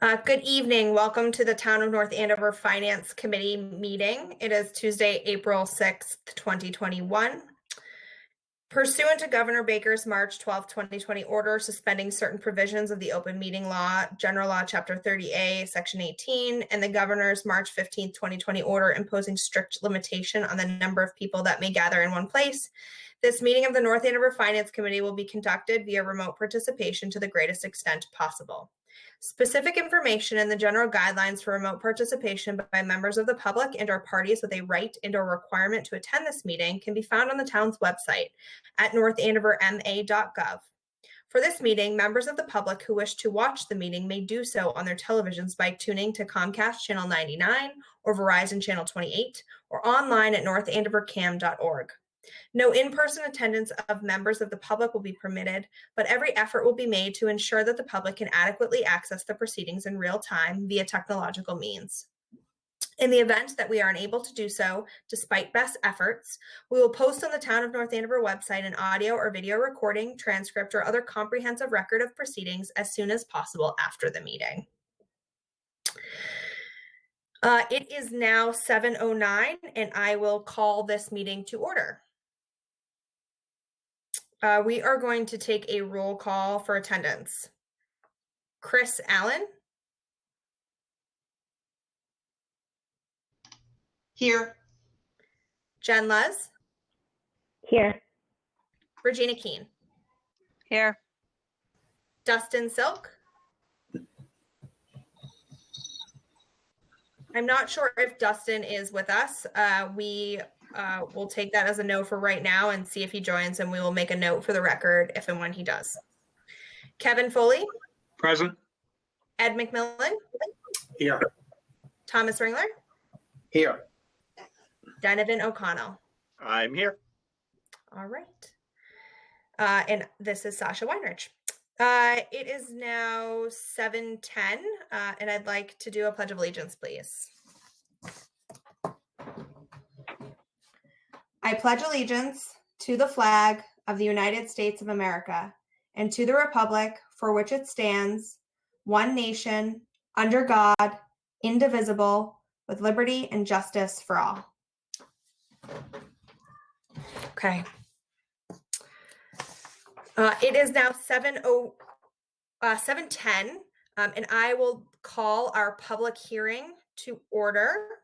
Good evening. Welcome to the Town of North Andover Finance Committee meeting. It is Tuesday, April 6th, 2021. Pursuant to Governor Baker's March 12, 2020 order suspending certain provisions of the Open Meeting Law, General Law, Chapter 30A, Section 18, and the Governor's March 15, 2020 order imposing strict limitation on the number of people that may gather in one place, this meeting of the North Andover Finance Committee will be conducted via remote participation to the greatest extent possible. Specific information and the general guidelines for remote participation by members of the public and/or parties with a right and/or requirement to attend this meeting can be found on the town's website at northandoverma.gov. For this meeting, members of the public who wish to watch the meeting may do so on their televisions by tuning to Comcast Channel 99 or Verizon Channel 28 or online at northandovercam.org. No in-person attendance of members of the public will be permitted, but every effort will be made to ensure that the public can adequately access the proceedings in real time via technological means. In the event that we are unable to do so, despite best efforts, we will post on the Town of North Andover website an audio or video recording, transcript, or other comprehensive record of proceedings as soon as possible after the meeting. It is now 7:09, and I will call this meeting to order. We are going to take a roll call for attendance. Chris Allen. Here. Jen Luz. Here. Regina Keene. Here. Dustin Silk. I'm not sure if Dustin is with us. We will take that as a no for right now and see if he joins, and we will make a note for the record if and when he does. Kevin Foley. Present. Ed McMillan. Here. Thomas Ringler. Here. Donovan O'Connell. I'm here. All right. And this is Sasha Weinrich. It is now 7:10, and I'd like to do a Pledge of Allegiance, please. I pledge allegiance to the flag of the United States of America and to the republic for which it stands, one nation, under God, indivisible, with liberty and justice for all. Okay. It is now 7:10, and I will call our public hearing to order.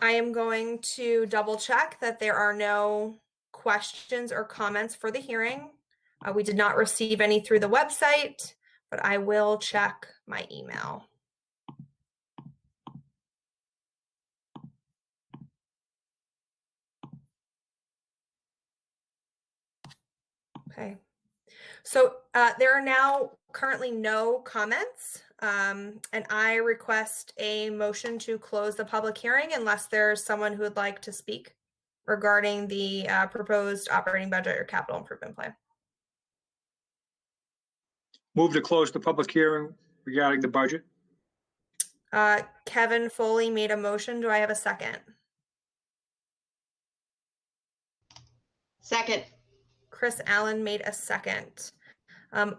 I am going to double check that there are no questions or comments for the hearing. We did not receive any through the website, but I will check my email. Okay. So there are now currently no comments, and I request a motion to close the public hearing unless there's someone who would like to speak regarding the proposed operating budget or capital improvement plan. Move to close the public hearing regarding the budget. Kevin Foley made a motion. Do I have a second? Second. Chris Allen made a second.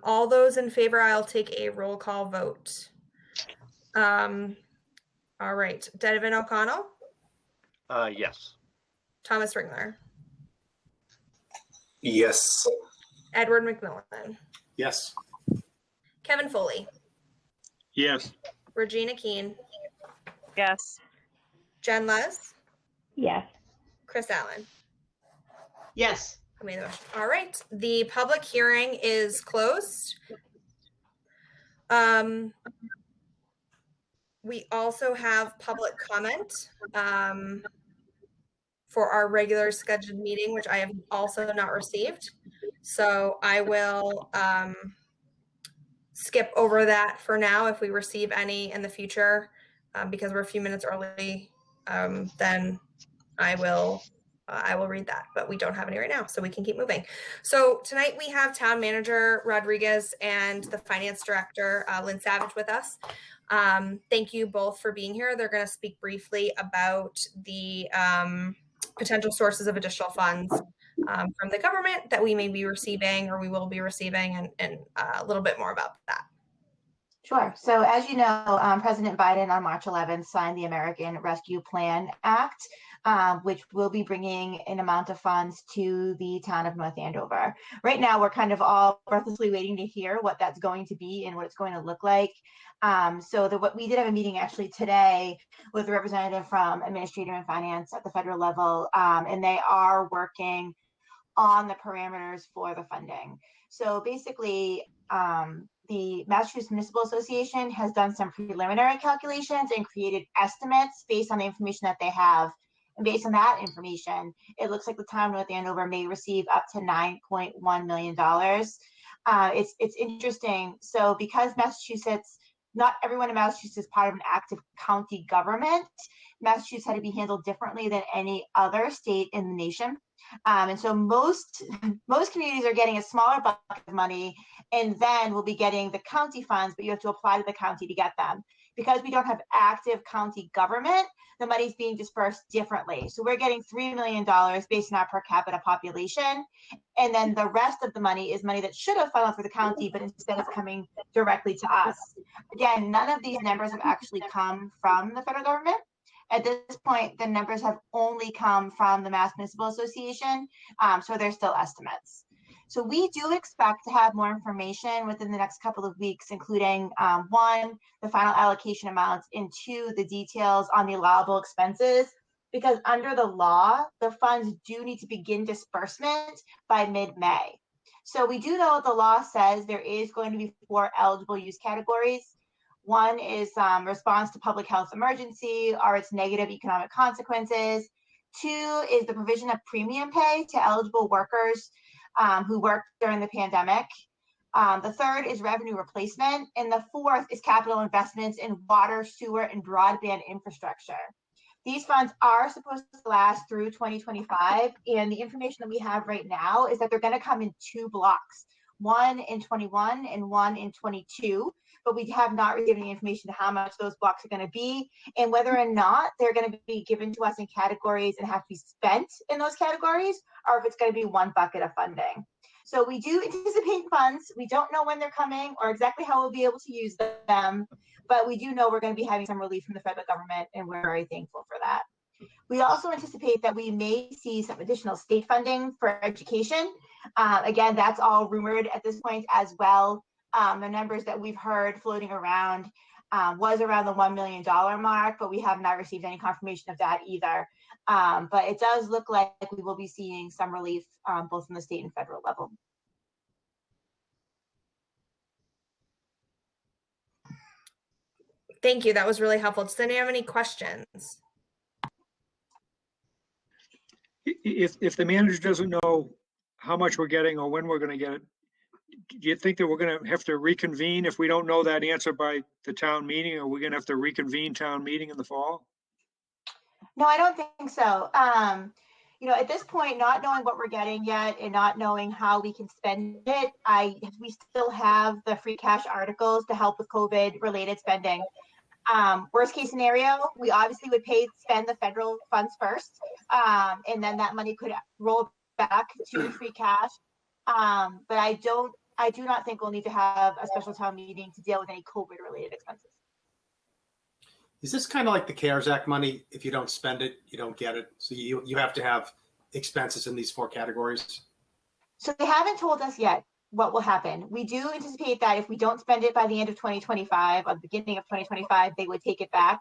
All those in favor, I'll take a roll call vote. All right. Donovan O'Connell? Yes. Thomas Ringler? Yes. Edward McMillan? Yes. Kevin Foley? Yes. Regina Keene? Yes. Jen Luz? Yes. Chris Allen? Yes. I made the motion. All right. The public hearing is closed. We also have public comment for our regular scheduled meeting, which I have also not received. So I will skip over that for now. If we receive any in the future, because we're a few minutes early, then I will read that, but we don't have any right now, so we can keep moving. So tonight we have Town Manager Rodriguez and the Finance Director, Lynn Savage, with us. Thank you both for being here. They're going to speak briefly about the potential sources of additional funds from the government that we may be receiving or we will be receiving, and a little bit more about that. Sure. So as you know, President Biden on March 11th signed the American Rescue Plan Act, which will be bringing an amount of funds to the town of North Andover. Right now, we're kind of all breathlessly waiting to hear what that's going to be and what it's going to look like. What we did have a meeting actually today with a representative from Administrator and Finance at the federal level, and they are working on the parameters for the funding. So basically, the Massachusetts Municipal Association has done some preliminary calculations and created estimates based on the information that they have. And based on that information, it looks like the town of North Andover may receive up to $9.1 million. It's interesting. So because Massachusetts, not everyone in Massachusetts is part of an active county government, Massachusetts had to be handled differently than any other state in the nation. And so most communities are getting a smaller bucket of money, and then we'll be getting the county funds, but you have to apply to the county to get them. Because we don't have active county government, the money's being dispersed differently. So we're getting $3 million based on our per capita population. And then the rest of the money is money that should have funneled through the county, but instead is coming directly to us. Again, none of these numbers have actually come from the federal government. At this point, the numbers have only come from the Mass Municipal Association, so they're still estimates. So we do expect to have more information within the next couple of weeks, including one, the final allocation amounts, and two, the details on the allowable expenses, because under the law, the funds do need to begin disbursement by mid-May. So we do know the law says there is going to be 4 eligible use categories. One is response to public health emergency or its negative economic consequences. 2 is the provision of premium pay to eligible workers who worked during the pandemic. The 3rd is revenue replacement. And the 4th is capital investments in water, sewer, and broadband infrastructure. These funds are supposed to last through 2025. And the information that we have right now is that they're going to come in 2 blocks, one in 21 and one in 22. But we have not received any information to how much those blocks are going to be and whether or not they're going to be given to us in categories and have to be spent in those categories, or if it's going to be one bucket of funding. So we do anticipate funds. We don't know when they're coming or exactly how we'll be able to use them, but we do know we're going to be having some relief from the federal government, and we're very thankful for that. We also anticipate that we may see some additional state funding for education. Again, that's all rumored at this point as well. The numbers that we've heard floating around was around the $1 million mark, but we have not received any confirmation of that either. But it does look like we will be seeing some relief both from the state and federal level. Thank you. That was really helpful. Does anyone have any questions? If the manager doesn't know how much we're getting or when we're going to get it, do you think that we're going to have to reconvene if we don't know that answer by the town meeting, or we're going to have to reconvene town meeting in the fall? No, I don't think so. At this point, not knowing what we're getting yet and not knowing how we can spend it, we still have the free cash articles to help with COVID related spending. Worst case scenario, we obviously would spend the federal funds first, and then that money could roll back to the free cash. But I do not think we'll need to have a special town meeting to deal with any COVID related expenses. Is this kind of like the CARES Act money? If you don't spend it, you don't get it. So you have to have expenses in these 4 categories. So they haven't told us yet what will happen. We do anticipate that if we don't spend it by the end of 2025 or the beginning of 2025, they would take it back.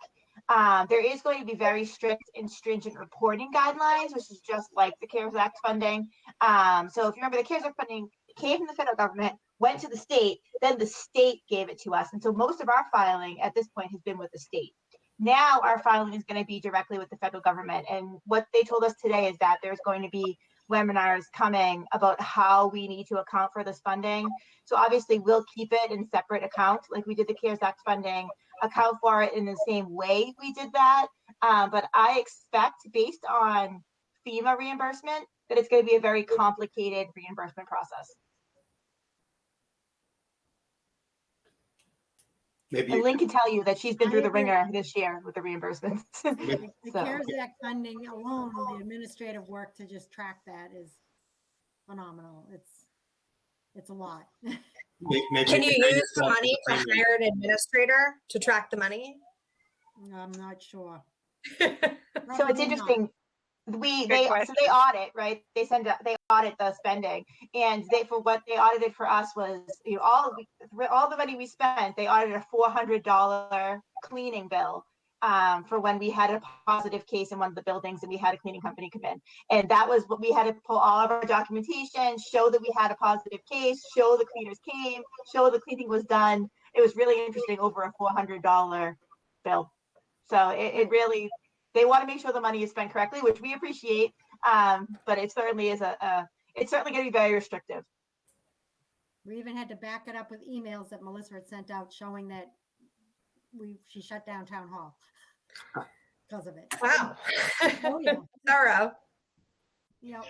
There is going to be very strict and stringent reporting guidelines, which is just like the CARES Act funding. So if you remember, the CARES Act funding came from the federal government, went to the state, then the state gave it to us. And so most of our filing at this point has been with the state. Now our filing is going to be directly with the federal government. And what they told us today is that there's going to be webinars coming about how we need to account for this funding. So obviously we'll keep it in separate accounts like we did the CARES Act funding, account for it in the same way we did that. But I expect, based on FEMA reimbursement, that it's going to be a very complicated reimbursement process. Maybe and Lynn can tell you that she's been through the ringer this year with the reimbursements. The CARES Act funding alone, the administrative work to just track that is phenomenal. It's a lot. Maybe Can you find use the yourself money to as a premium. hire an administrator to track the money? I'm not sure. So it's Probably not. interesting. So they question. audit, right? They audit the spending, and for what they audited for us was, all the money we spent. They audited a $400 cleaning bill for when we had a positive case in one of the buildings and we had a cleaning company come in, and that was what we had to pull all of our documentation, show that we had a positive case, show the cleaners came, show the cleaning was done. It was really interesting, over a $400 bill. So it really. They want to make sure the money is spent correctly, which we appreciate, but it certainly is it's certainly going to be very restrictive. We even had to back it up with emails that Melissa had sent out showing that she shut down town hall because of it. Wow. Oh yeah. Thorough. Yep.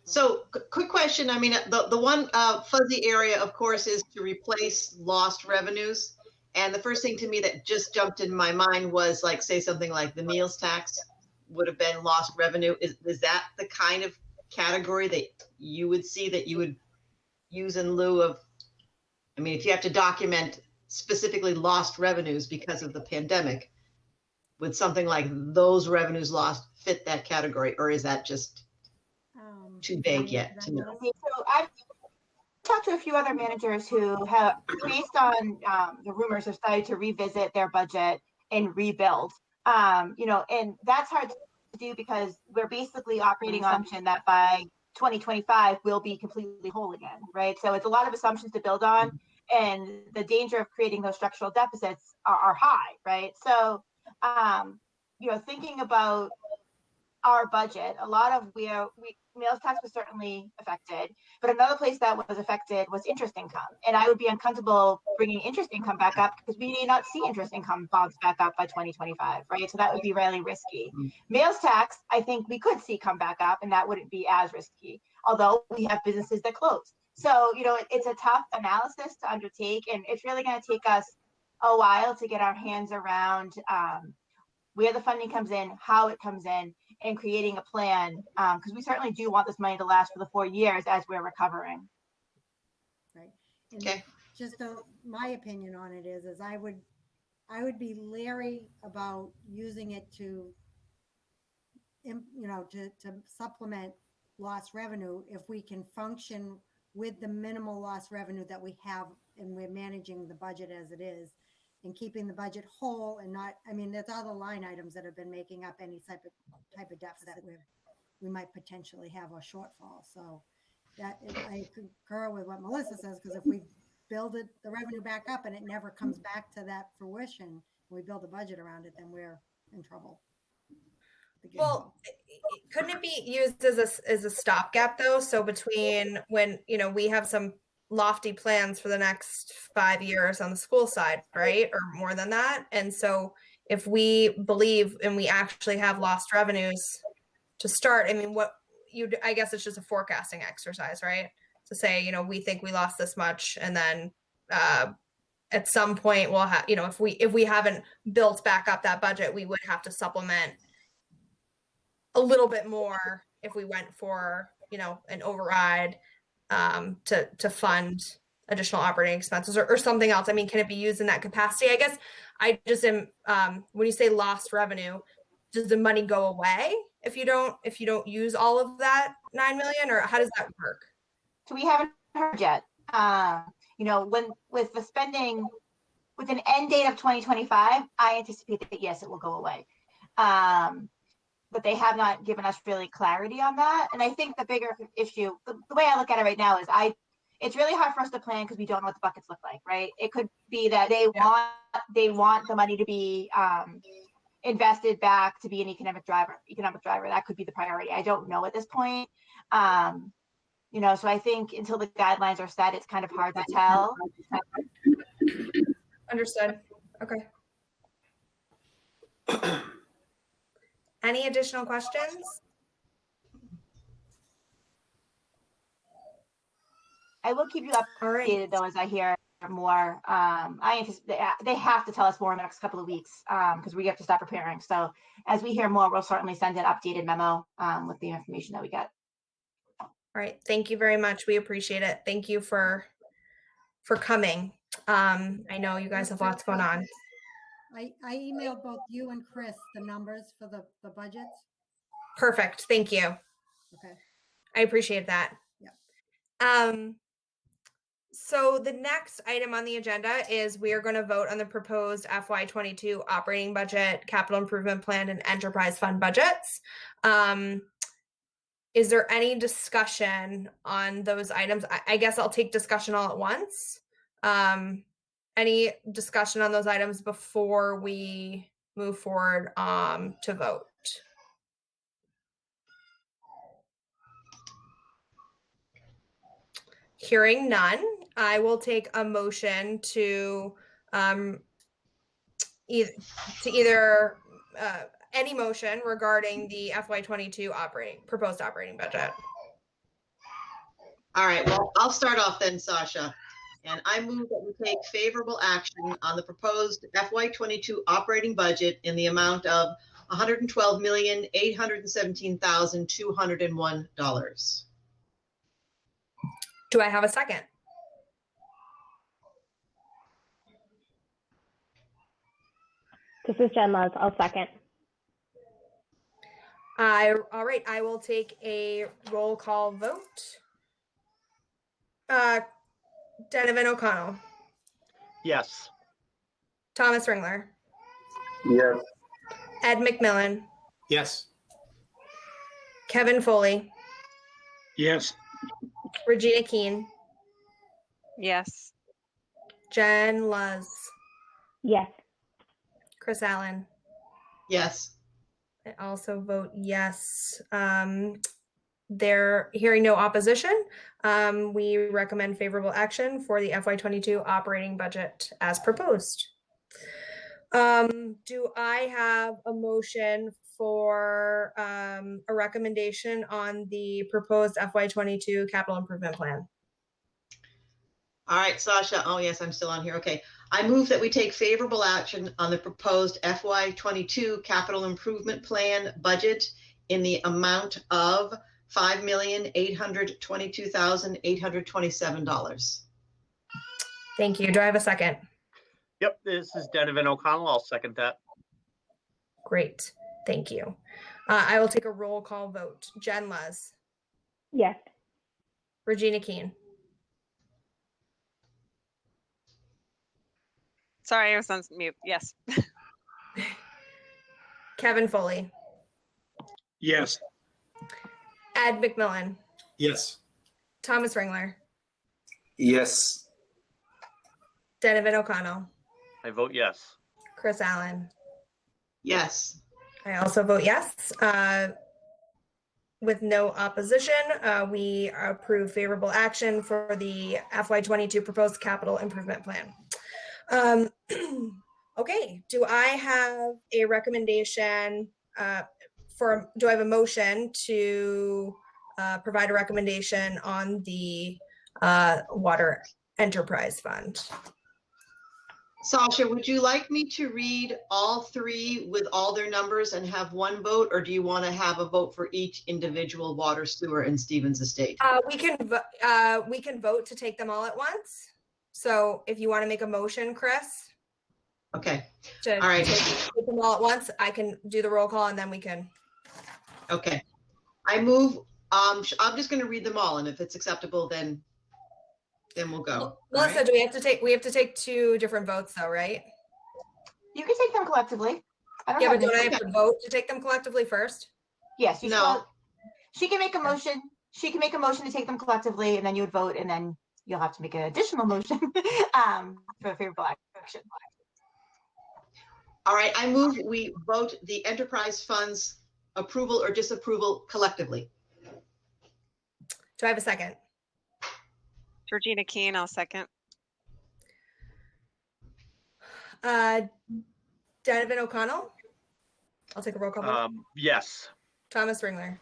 So quick question. I mean, the one fuzzy area, of course, is to replace lost revenues. And the first thing to me that just jumped in my mind was, like, say something like the meals tax would have been lost revenue. Is that the kind of category that you would see that you would use in lieu of, I mean, if you have to document specifically lost revenues because of the pandemic, would something like those revenues lost fit that category, or is that just too vague yet to know? Okay, so I've talked to a few other managers who have, based on the rumors, have started to revisit their budget and rebuild. And that's hard to do because we're basically operating on the assumption that by 2025 we'll be completely whole again, right? So it's a lot of assumptions to build on, and the danger of creating those structural deficits are high, right? So, thinking about our budget, a lot of meals tax was certainly affected, but another place that was affected was interest income. And I would be uncomfortable bringing interest income back up because we may not see interest income bounce back up by 2025, right? So that would be really risky. Meals tax, I think we could see come back up, and that wouldn't be as risky, although we have businesses that close. So, it's a tough analysis to undertake, and it's really going to take us a while to get our hands around where the funding comes in, how it comes in, and creating a plan, because we certainly do want this money to last for the 4 years as we're recovering. Right. And Okay. just my opinion on it is I would be leery about using it to supplement lost revenue if we can function with the minimal lost revenue that we have, and we're managing the budget as it is, and keeping the budget whole, and not, there's other line items that have been making up any type of deficit where we might potentially have a shortfall. So that I concur with what Melissa says, because if we build the revenue back up and it never comes back to that fruition, and we build a budget around it, then we're in trouble. Well, couldn't it be used as a stopgap though? So between when, we have some lofty plans for the next 5 years on the school side, right? Or more than that. And so if we believe and we actually have lost revenues to start, I guess it's just a forecasting exercise, right? To say, we think we lost this much, and then at some point we'll have, if we haven't built back up that budget, we would have to supplement a little bit more if we went for, an override to fund additional operating expenses or something else. Can it be used in that capacity? I guess I just am, when you say lost revenue, does the money go away if you don't use all of that 9 million, or how does that work? So we haven't heard yet. With the spending, with an end date of 2025, I anticipate that yes, it will go away. But they have not given us really clarity on that. And I think the bigger issue, the way I look at it right now is it's really hard for us to plan because we don't know what the buckets look like, right? It could be that they want the money to be invested back to be an economic driver. That could be the priority. I don't know at this point. So I think until the guidelines are set, it's kind of hard to tell. Understood. Okay. Any additional questions? I will keep you All right. updated though as I hear more. I anticipate they have to tell us more in the next couple of weeks because we have to start preparing. So as we hear more, we'll certainly send an updated memo with the information that we get. All right, thank you very much. We appreciate it. Thank you for coming. I know you guys have lots going on. I emailed both you and Chris the numbers for the budgets. Perfect. Thank you. Okay. I appreciate that. Yeah. So the next item on the agenda is we are going to vote on the proposed FY22 operating budget, capital improvement plan, and enterprise fund budgets. Is there any discussion on those items? I guess I'll take discussion all at once. Any discussion on those items before we move forward to vote? Hearing none, I will take a motion to either any motion regarding the FY22 proposed operating budget. All right, well, I'll start off then, Sasha. And I move that we take favorable action on the proposed FY22 operating budget in the amount of $112,817,201. Do I have a second? This is Jen Luz. I'll second. All right, I will take a roll call vote. Donovan O'Connell. Yes. Thomas Ringler. Yes. Ed McMillan. Yes. Kevin Foley. Yes. Regina Keene. Yes. Jen Luz. Yes. Chris Allen. Yes. I also vote yes. There, hearing no opposition, we recommend favorable action for the FY22 operating budget as proposed. Do I have a motion for a recommendation on the proposed FY22 capital improvement plan? All right, Sasha. Oh, yes, I'm still on here. Okay. I move that we take favorable action on the proposed FY22 capital improvement plan budget in the amount of $5,822,827. Thank you. Do I have a second? Yep, this is Donovan O'Connell. I'll second that. Great. Thank you. I will take a roll call vote. Jen Luz. Yes. Regina Keene. Sorry, I was on mute. Yes. Kevin Foley. Yes. Ed McMillan. Yes. Thomas Ringler. Yes. Donovan O'Connell. I vote yes. Chris Allen. Yes. I also vote yes. With no opposition, we approve favorable action for the FY22 proposed capital improvement plan. Okay, do I have a recommendation do I have a motion to provide a recommendation on the water enterprise fund? Sasha, would you like me to read all three with all their numbers and have one vote, or do you want to have a vote for each individual water, sewer, and Stevens estate? We can vote to take them all at once. So if you want to make a motion, Chris, Okay. to All right. take them all at once, I can do the roll call and then we can. Okay. I move, I'm just going to read them all, and if it's acceptable, then we'll go. All Melissa, right? do we have to take two different votes though, right? You can take them collectively. I don't Yeah, have but don't I an- have to vote to take them collectively first? Yes, you No. should. She can make a motion. She can make a motion to take them collectively, and then you would vote, and then you'll have to make an additional motion for favorable action. All right. I move we vote the enterprise funds approval or disapproval collectively. Do I have a second? Regina Keene, I'll second. Donovan O'Connell? I'll take a roll call vote. Yes. Thomas Ringler.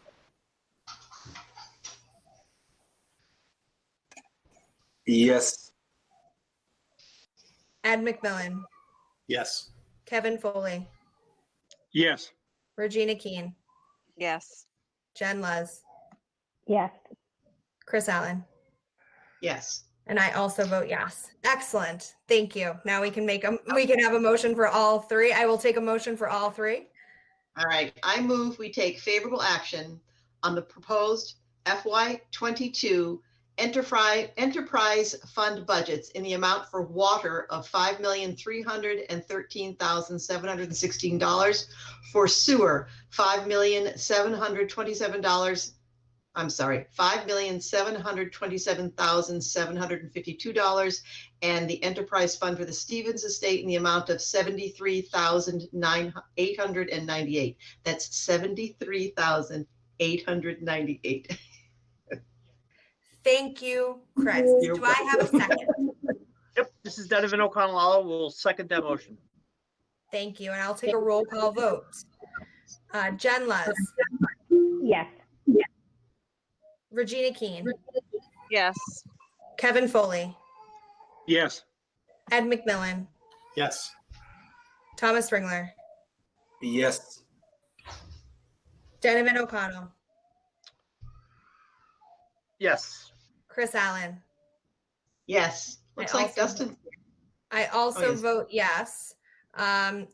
Yes. Ed McMillan. Yes. Kevin Foley. Yes. Regina Keene. Yes. Jen Luz. Yes. Chris Allen. Yes. And I also vote yes. Excellent. Thank you. Now we can we can have a motion for all three. I will take a motion for all three. All right, I move we take favorable action on the proposed FY22 enterprise fund budgets in the amount for water of $5,313,716, for sewer $5,727,727, and the enterprise fund for the Stevens estate in the amount of $73,898. That's $73,898. Thank you, Chris. Do I have a second? Yep, this is Donovan O'Connell. Will second that motion. Thank you. And I'll take a roll call vote. Jen Luz, Yes. Regina Keen, Yes. Kevin Foley, Yes. Ed McMillan, Yes. Thomas Ringler, Yes. Donovan O'Connell, Yes. Chris Allen. Yes, looks like Dustin. I also yes. vote yes. And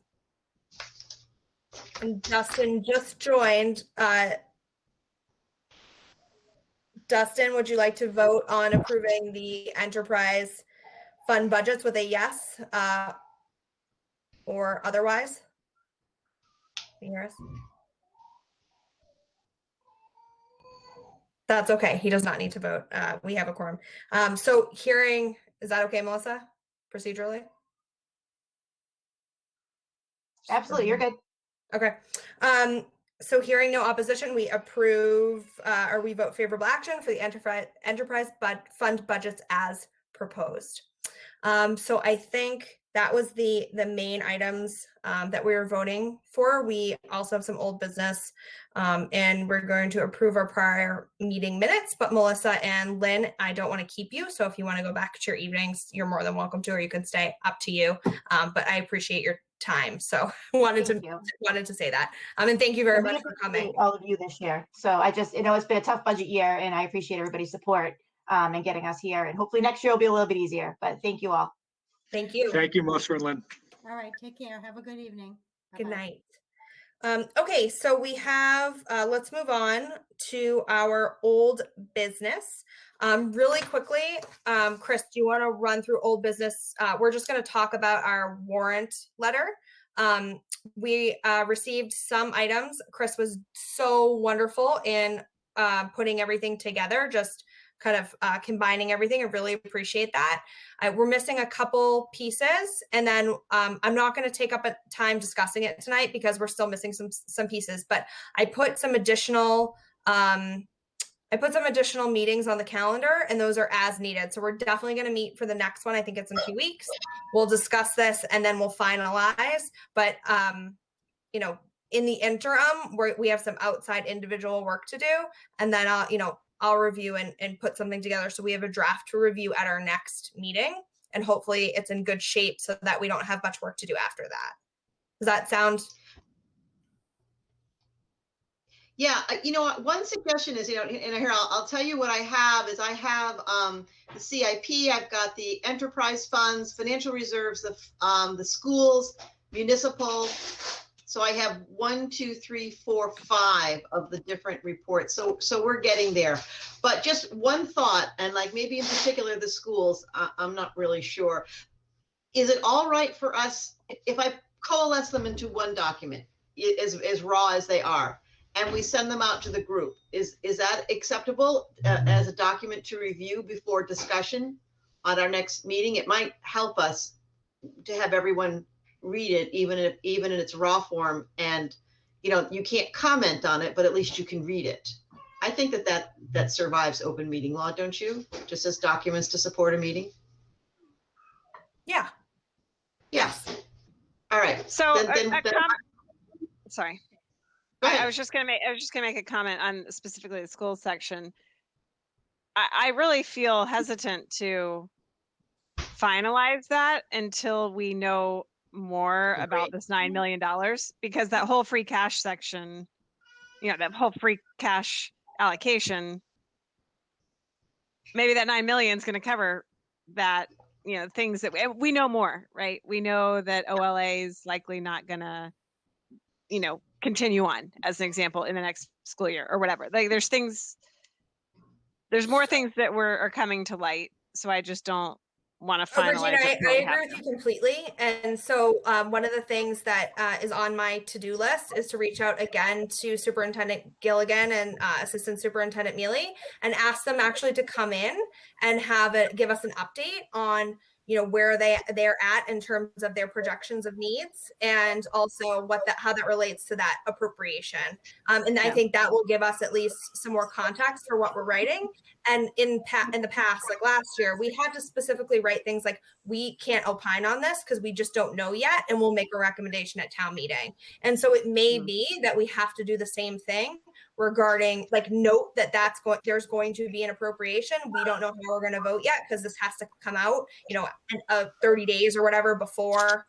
Dustin just joined. Dustin, would you like to vote on approving the enterprise fund budgets with a yes or otherwise? Can you hear us? That's okay. He does not need to vote. We have a quorum. So hearing, is that okay, Melissa, procedurally? Absolutely, you're good. Okay. So hearing no opposition, we approve or we vote favorable action for the enterprise fund budgets as proposed. So I think that was the main items that we were voting for. We also have some old business and we're going to approve our prior meeting minutes, but Melissa and Lynn, I don't want to keep you. So if you want to go back to your evenings, you're more than welcome to, or you can stay, up to you. But I appreciate your time. So wanted to say that. And thank you very much for coming. All of you this year. So I just, it's been a tough budget year and I appreciate everybody's support and getting us here. And hopefully next year will be a little bit easier, but thank you all. Thank you. Thank you, Melissa and Lynn. All right, take care. Have a good evening. Good Bye-bye. night. Okay, so we have, let's move on to our old business. Really quickly, Chris, do you want to run through old business? We're just going to talk about our warrant letter. We received some items. Chris was so wonderful in putting everything together, just kind of combining everything. I really appreciate that. We're missing a couple pieces, and then I'm not going to take up a time discussing it tonight because we're still missing some pieces, but I put some additional meetings on the calendar, and those are as needed. So we're definitely going to meet for the next one. I think it's in 2 weeks. We'll discuss this and then we'll finalize. But, in the interim, we have some outside individual work to do. And then I'll review and put something together. So we have a draft to review at our next meeting, and hopefully it's in good shape so that we don't have much work to do after that. Does that sound? Yeah, one suggestion is, and here I'll tell you what I have is I have the CIP, I've got the enterprise funds, financial reserves, the schools, municipal. So I have 1, 2, 3, 4, 5 of the different reports. So we're getting there. But just one thought, and like maybe in particular the schools, I'm not really sure. Is it all right for us if I coalesce them into one document, as raw as they are, and we send them out to the group? Is that acceptable as a document to review before discussion on our next meeting? It might help us to have everyone read it, even in its raw form, and you can't comment on it, but at least you can read it. I think that survives open meeting law, don't you? Just as documents to support a meeting. Yeah. Yes. All right. So Then- sorry. Go ahead. I was just gonna make a comment on specifically the school section. I really feel hesitant to finalize that until we know more about this $9 million, because that whole free cash section, that whole free cash allocation maybe that 9 million is going to cover that, things that we know more, right? We know that OLA is likely not going to, continue on, as an example, in the next school year or whatever. Like there's more things that are coming to light. So I just don't want to finalize Regina, it. I agree with you completely. And so one of the things that is on my to-do list is to reach out again to Superintendent Gilligan and Assistant Superintendent Mealy and ask them actually to come in and give us an update on where they're at in terms of their projections of needs, and also how that relates to that appropriation. And I think that will give us at least some more context for what we're writing. And in the past, like last year, we had to specifically write things like, we can't opine on this because we just don't know yet, and we'll make a recommendation at town meeting. And so it may be that we have to do the same thing regarding, like, note that there's going to be an appropriation. We don't know how we're going to vote yet because this has to come out, 30 days or whatever before.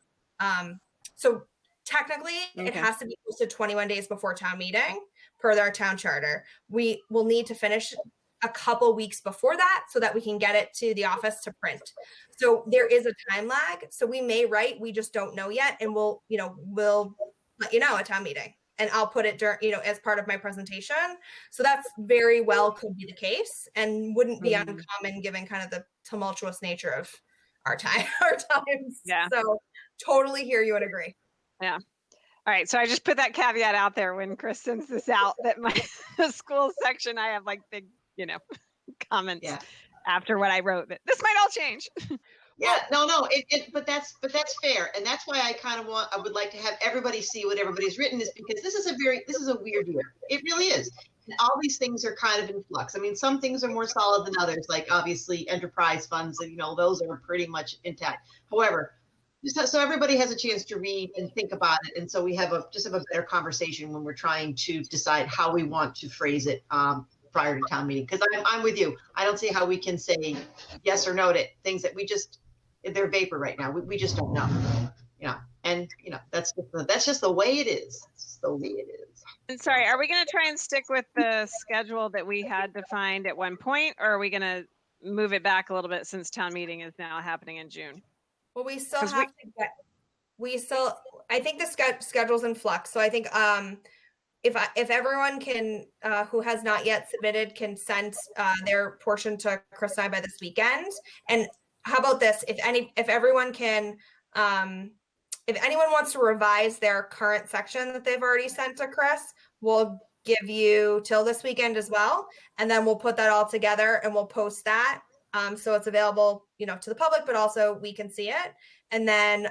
So technically it has to be posted 21 days before town meeting per our town charter. We will need to finish a couple weeks before that so that we can get it to the office to print. So there is a time lag. So we may write, we just don't know yet. And we'll let you know at town meeting. And I'll put it during, as part of my presentation. So that's very well could be the case and wouldn't be uncommon given kind of the tumultuous nature of our times. Yeah. So totally hear you and agree. Yeah. All right. So I just put that caveat out there when Chris sends this out that my school section, I have like big, comments after what I wrote that this might all change. Yeah, no, but that's fair. And that's why I would like to have everybody see what everybody's written, is because this is a weird year. It really is. And all these things are kind of in flux. I mean, some things are more solid than others, like obviously enterprise funds, and those are pretty much intact. However, so everybody has a chance to read and think about it. And so we have a better conversation when we're trying to decide how we want to phrase it prior to town meeting. Because I'm with you. I don't see how we can say yes or no to things that they're vapor right now. We just don't know. And that's just the way it is. It's the way it is. And sorry, are we going to try and stick with the schedule that we had defined at one point, or are we going to move it back a little bit since town meeting is now happening in June? Well, we still have I think the schedule's in flux. So I think if everyone can, who has not yet submitted, can send their portion to Chris and I by this weekend. And how about this? If everyone can, if anyone wants to revise their current section that they've already sent to Chris, we'll give you till this weekend as well. And then we'll put that all together and we'll post that. So it's available, to the public, but also we can see it. And then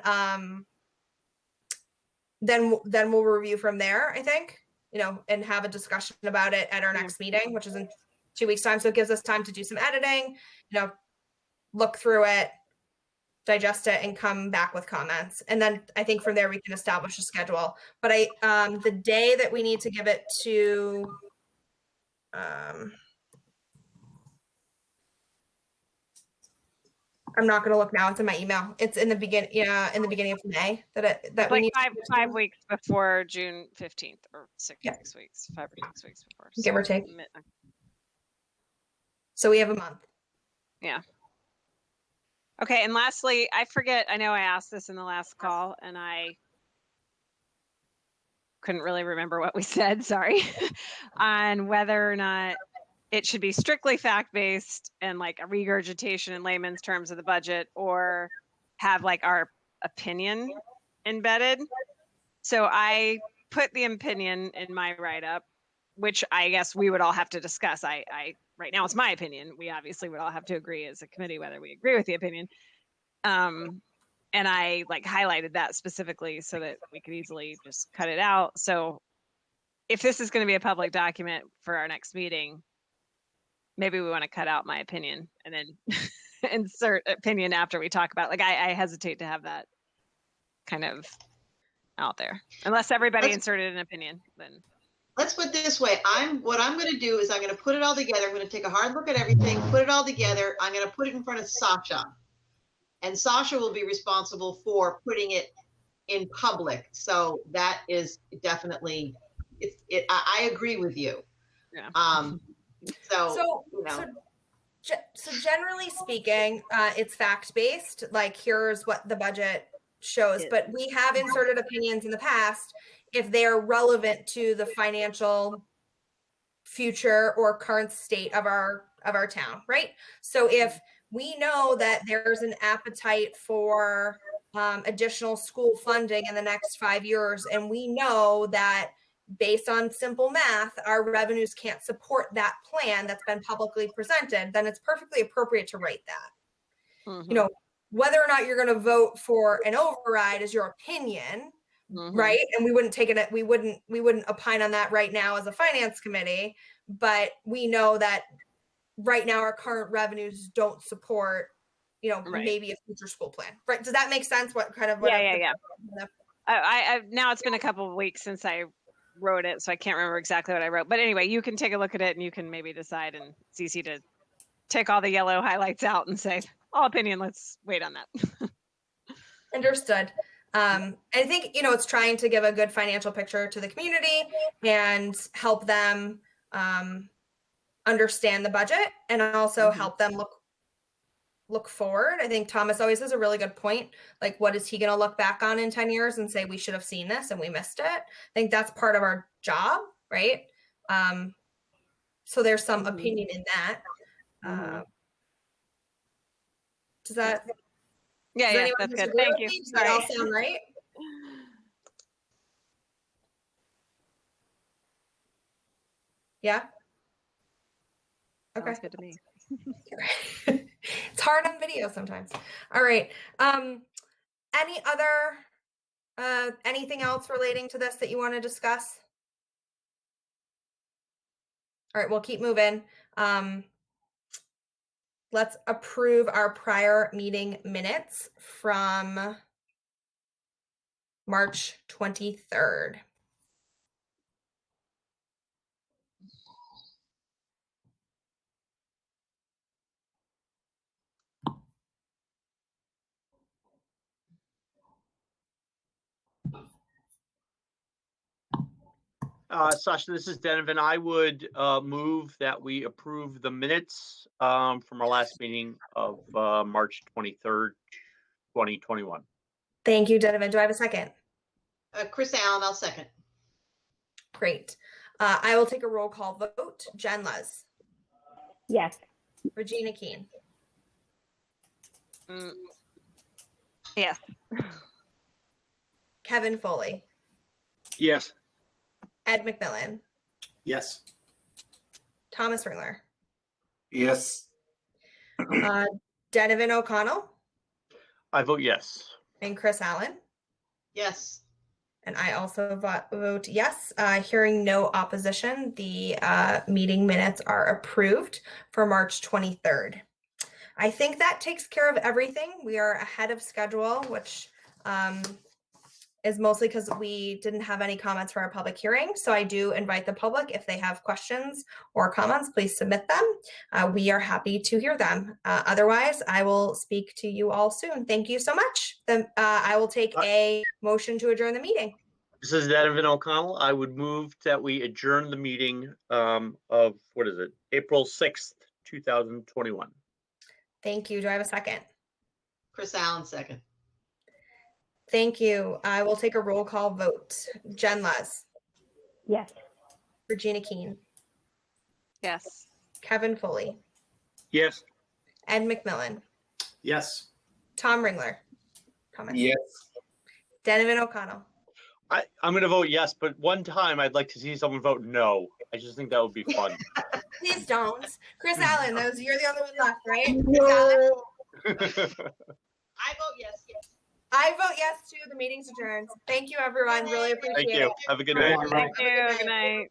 we'll review from there, I think, and have a discussion about it at our next meeting, which is in 2 weeks' time. So it gives us time to do some editing, look through it, digest it, and come back with comments. And then I think from there we can establish a schedule. But the day that we need to give it to, I'm not going to look now. It's in my email. It's in the beginning. Yeah, in the beginning of May. That like we need 5 weeks before June 15th, or 6 weeks, 5 or 6 weeks before. Give or take. So we have a month. Yeah. Okay. And lastly, I know I asked this in the last call and I couldn't really remember what we said. Sorry. On whether or not it should be strictly fact-based and like a regurgitation in layman's terms of the budget, or have like our opinion embedded. So I put the opinion in my write-up, which I guess we would all have to discuss. Right now it's my opinion. We obviously would all have to agree as a committee whether we agree with the opinion. And I like highlighted that specifically so that we could easily just cut it out. So if this is going to be a public document for our next meeting, maybe we want to cut out my opinion and then insert opinion after we talk about, like, I hesitate to have that kind of out there unless everybody inserted an opinion. Then let's put it this way. What I'm going to do is I'm going to put it all together. I'm going to take a hard look at everything, put it all together. I'm going to put it in front of Sasha, and Sasha will be responsible for putting it in public. So that is definitely I agree with you. Yeah. So So generally speaking, it's fact-based, like here's what the budget shows, but we have inserted opinions in the past if they're relevant to the financial future or current state of our town, right? So if we know that there's an appetite for additional school funding in the next 5 years, and we know that based on simple math, our revenues can't support that plan that's been publicly presented, then it's perfectly appropriate to write that. Mhm. You know, whether or not you're going to vote for an override is your opinion, right? And we wouldn't take it, we wouldn't opine on that right now as a finance committee, but we know that right now our current revenues don't support, maybe a future school plan, right? Does that make sense? What kind of, Yeah. I now it's been a couple of weeks since I wrote it, so I can't remember exactly what I wrote. But anyway, you can take a look at it and you can maybe decide, and it's easy to take all the yellow highlights out and say, all opinion, let's wait on that. Understood. I think, it's trying to give a good financial picture to the community and help them understand the budget and also help them look forward. I think Thomas always has a really good point. Like, what is he going to look back on in 10 years and say, we should have seen this and we missed it? I think that's part of our job, right? So there's some opinion in that. Does that? Yeah, that's good. Thank you. Does that all sound right? Yeah. Okay. Sounds good to me. It's hard on video sometimes. All right. Any other anything else relating to this that you want to discuss? All right, we'll keep moving. Let's approve our prior meeting minutes from March 23rd. Sasha, this is Donovan. I would move that we approve the minutes from our last meeting of March 23rd, 2021. Thank you, Donovan. Do I have a second? Chris Allen, I'll second. Great. I will take a roll call vote. Jen Luz. Yes. Regina Keen. Yes. Kevin Foley. Yes. Ed McMillan. Yes. Thomas Ringler. Yes. Donovan O'Connell. I vote yes. And Chris Allen. Yes. And I also vote yes. Hearing no opposition, the meeting minutes are approved for March 23rd. I think that takes care of everything. We are ahead of schedule, which is mostly because we didn't have any comments for our public hearing. So I do invite the public, if they have questions or comments, please submit them. We are happy to hear them. Otherwise, I will speak to you all soon. Thank you so much. I will take a motion to adjourn the meeting. This is Donovan O'Connell. I would move that we adjourn the meeting of, April 6th, 2021. Thank you. Do I have a second? Chris Allen, second. Thank you. I will take a roll call vote. Jen Luz. Yes. Regina Keen. Yes. Kevin Foley. Yes. Ed McMillan. Yes. Tom Ringler. Thomas. Yes. Donovan O'Connell. I'm going to vote yes, but one time I'd like to see someone vote no. I just think that would be fun. Please don't. Chris Allen, you're the only one left, right? Chris Allen? I vote yes. I vote yes too. The meeting's adjourned. Thank you, everyone. Really appreciate Thank it. you. Have a good night. Thank you. Good night.